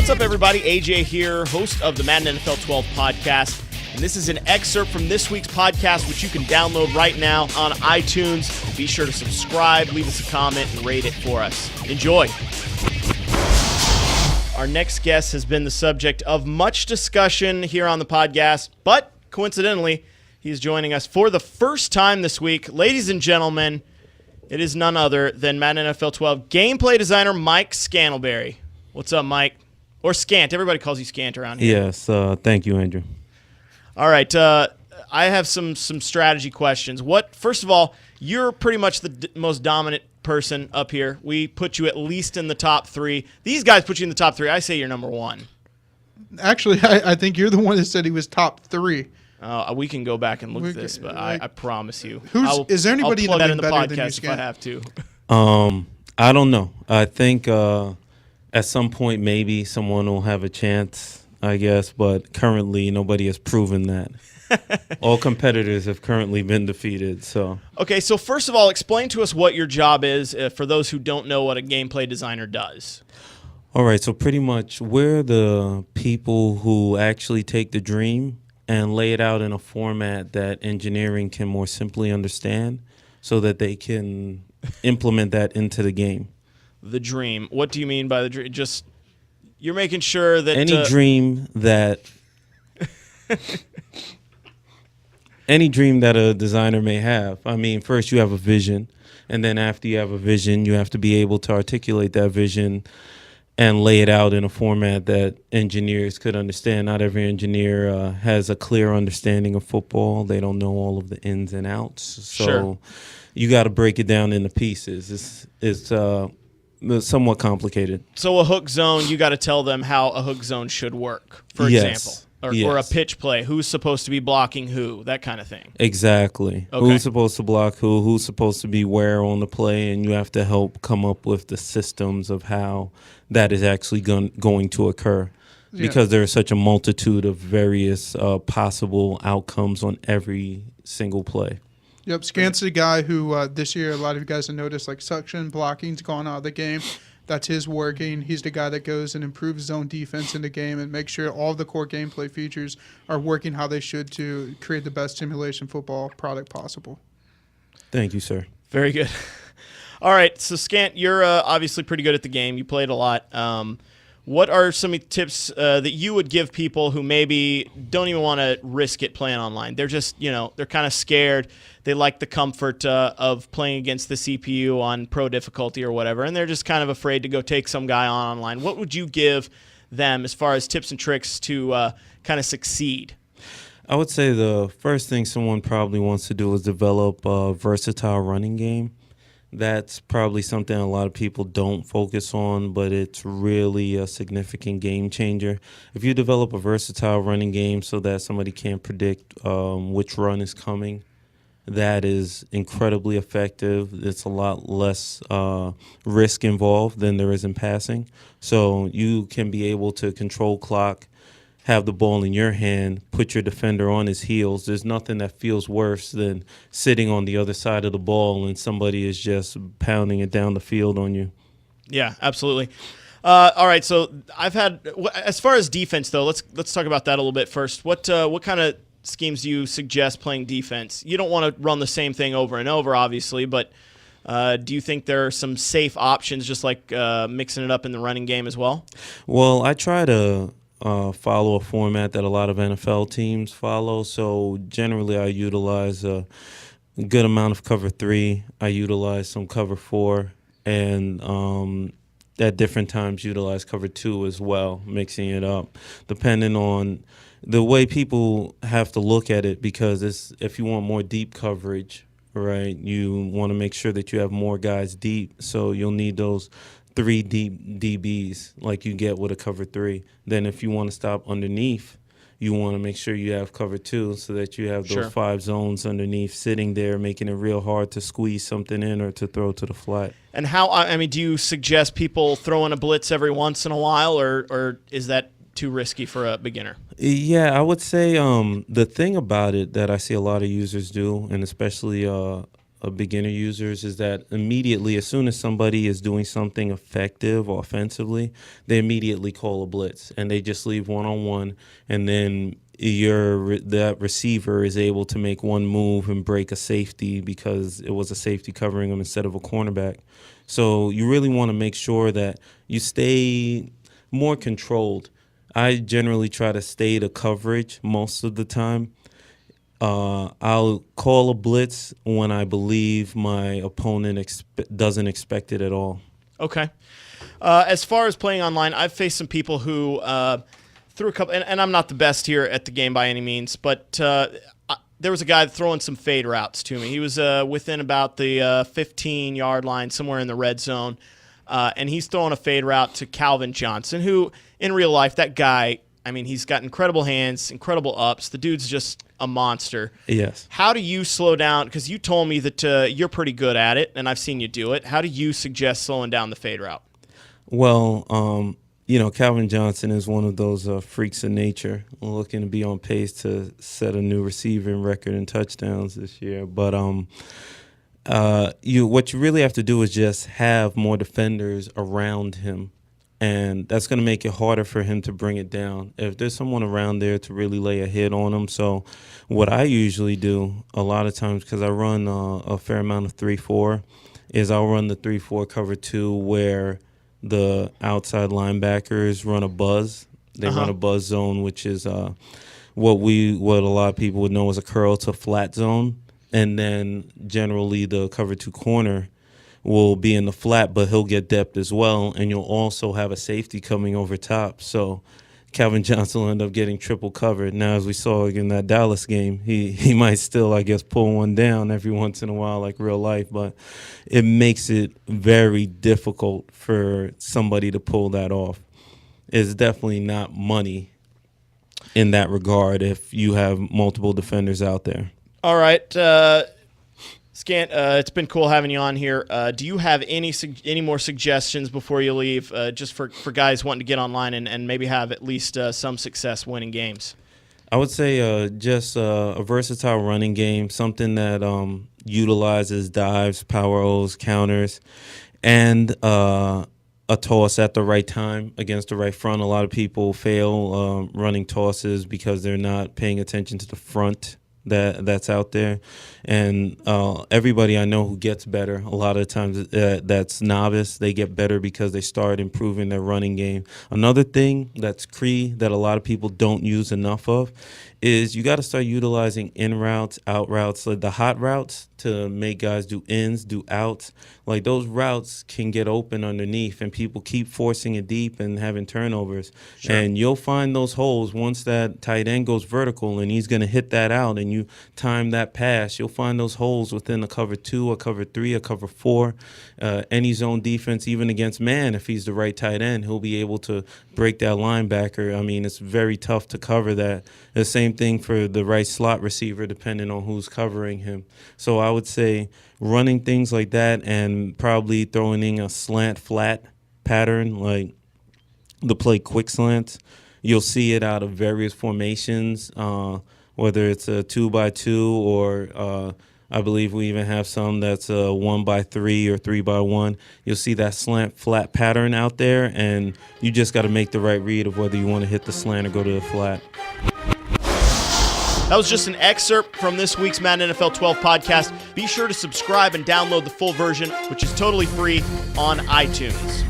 What's up, everybody? AJ here, host of the Madden NFL 12 podcast. And this is an excerpt from this week's podcast, which you can download right now on iTunes. Be sure to subscribe, leave us a comment, and rate it for us. Enjoy. Our next guest has been the subject of much discussion here on the podcast, but coincidentally, he's joining us for the first time this week. Ladies and gentlemen, it is none other than Madden NFL 12 gameplay designer Mike Scantleberry. What's up, Mike? Or Scant. Everybody calls you Scant around here. Yes. Thank you, Andrew. All right. I have some strategy questions. First of all, you're pretty much the most dominant person up here. We put you at least in the top three. These guys put you in the top three. I say you're number one. Actually, I think you're the one that said he was top three. We can go back and look at this, but I promise you. Is there anybody I'll plug that in the better than you, podcast if I have to. I don't know. I think at some point maybe someone will have a chance, I guess, but currently nobody has proven that. All competitors have currently been defeated. So okay, so first of all, explain to us what your job is for those who don't know what a gameplay designer does. All right, so pretty much we're the people who actually take the dream and lay it out in a format that engineering can more simply understand so that they can implement that into the game. The dream. What do you mean by the dream? Just you're making sure that any dream that a designer may have. I mean, first you have a vision, and then after you have a vision, you have to be able to articulate that vision and lay it out in a format that engineers could understand. Not every engineer has a clear understanding of football. They don't know all of the ins and outs. So sure. You got to break it down into pieces. It's somewhat complicated. So a hook zone, you got to tell them how a hook zone should work, for example. Or a pitch play, who's supposed to be blocking who, that kind of thing. Exactly. Okay. Who's supposed to block who's supposed to be where on the play, and you have to help come up with the systems of how that is actually going to occur. Yeah. Because there is such a multitude of various possible outcomes on every single play. Yep, Scant's the guy who this year a lot of you guys have noticed, like suction blocking's gone out of the game. That's his working. He's the guy that goes and improves zone defense in the game and makes sure all the core gameplay features are working how they should to create the best simulation football product possible. Thank you, sir. Very good. All right, so Scant, you're obviously pretty good at the game. You played a lot. What are some tips that you would give people who maybe don't even want to risk it playing online? They're just, they're kind of scared. They like the comfort of playing against the CPU on pro difficulty or whatever, and they're just kind of afraid to go take some guy on online. What would you give them as far as tips and tricks to kind of succeed? I would say the first thing someone probably wants to do is develop a versatile running game. That's probably something a lot of people don't focus on, but it's really a significant game changer. If you develop a versatile running game so that somebody can't predict which run is coming, that is incredibly effective. It's a lot less risk involved than there is in passing. So you can be able to control clock, have the ball in your hand, put your defender on his heels. There's nothing that feels worse than sitting on the other side of the ball and somebody is just pounding it down the field on you. Yeah, absolutely. All right, so I've had, as far as defense though, let's talk about that a little bit first. What kind of schemes do you suggest playing defense? You don't want to run the same thing over and over, obviously, but do you think there are some safe options, just like mixing it up in the running game as well? Well, I try to follow a format that a lot of NFL teams follow. So generally I utilize a good amount of cover 3. I utilize some cover 4 and at different times utilize cover 2 as well, mixing it up depending on the way people have to look at it, because if you want more deep coverage, right, you want to make sure that you have more guys deep. So you'll need those 3 deep DBs like you get with a cover 3. Then if you want to stop underneath, you want to make sure you have cover 2 so that you have those 5 zones underneath sitting there, making it real hard to squeeze something in or to throw to the flat. And do you suggest people throw in a blitz every once in a while, or is that too risky for a beginner? Yeah, I would say the thing about it that I see a lot of users do, and especially beginner users is that immediately, as soon as somebody is doing something effective offensively, they immediately call a blitz and they just leave one-on-one, and then that receiver is able to make one move and break a safety because it was a safety covering him instead of a cornerback. So you really want to make sure that you stay more controlled. I generally try to stay to coverage most of the time. I'll call a blitz when I believe my opponent doesn't expect it at all. Okay. As far as playing online, I've faced some people who threw a couple, and I'm not the best here at the game by any means, but there was a guy throwing some fade routes to me. He was within about the 15-yard line, somewhere in the red zone, and he's throwing a fade route to Calvin Johnson, who in real life, that guy, I mean, he's got incredible hands, incredible ups. The dude's just a monster. Yes. How do you slow down? Because you told me that you're pretty good at it, and I've seen you do it. How do you suggest slowing down the fade route? Well, Calvin Johnson is one of those freaks of nature, looking to be on pace to set a new receiving record in touchdowns this year. But what you really have to do is just have more defenders around him. And that's going to make it harder for him to bring it down if there's someone around there to really lay a hit on him. So what I usually do a lot of times, because I run a fair amount of 3-4, is I'll run the 3-4 cover 2 where the outside linebackers run a buzz. They run a buzz zone, which is what a lot of people would know as a curl to flat zone. And then generally the cover 2 corner will be in the flat, but he'll get depth as well, and you'll also have a safety coming over top. So Calvin Johnson will end up getting triple covered. Now, as we saw in that Dallas game, he might still, I guess, pull one down every once in a while like real life, but it makes it very difficult for somebody to pull that off. It's definitely not money in that regard if you have multiple defenders out there. All right, Scant, it's been cool having you on here. Do you have any more suggestions before you leave, just for guys wanting to get online and maybe have at least some success winning games? I would say just a versatile running game, something that utilizes dives, power O's, counters, and a toss at the right time against the right front. A lot of people fail running tosses because they're not paying attention to the front that's out there, and everybody I know who gets better, a lot of times that's novice, they get better because they start improving their running game. Another thing that's key that a lot of people don't use enough of is you got to start utilizing in routes, out routes, like the hot routes to make guys do ins, do outs. Like those routes can get open underneath and people keep forcing it deep and having turnovers. Sure. And you'll find those holes once that tight end goes vertical and he's going to hit that out and you time that pass. You'll find those holes within a cover 2, a cover 3, a cover 4. Any zone defense, even against man, if he's the right tight end, he'll be able to break that linebacker. I mean, it's very tough to cover that. The same thing for the right slot receiver, depending on who's covering him. So I would say running things like that and probably throwing in a slant flat pattern, like the play quick slants. You'll see it out of various formations, whether it's a 2x2 or I believe we even have some that's a 1x3 or 3x1. You'll see that slant flat pattern out there, and you just got to make the right read of whether you want to hit the slant or go to the flat. That was just an excerpt from this week's Madden NFL 12 podcast. Be sure to subscribe and download the full version, which is totally free on iTunes.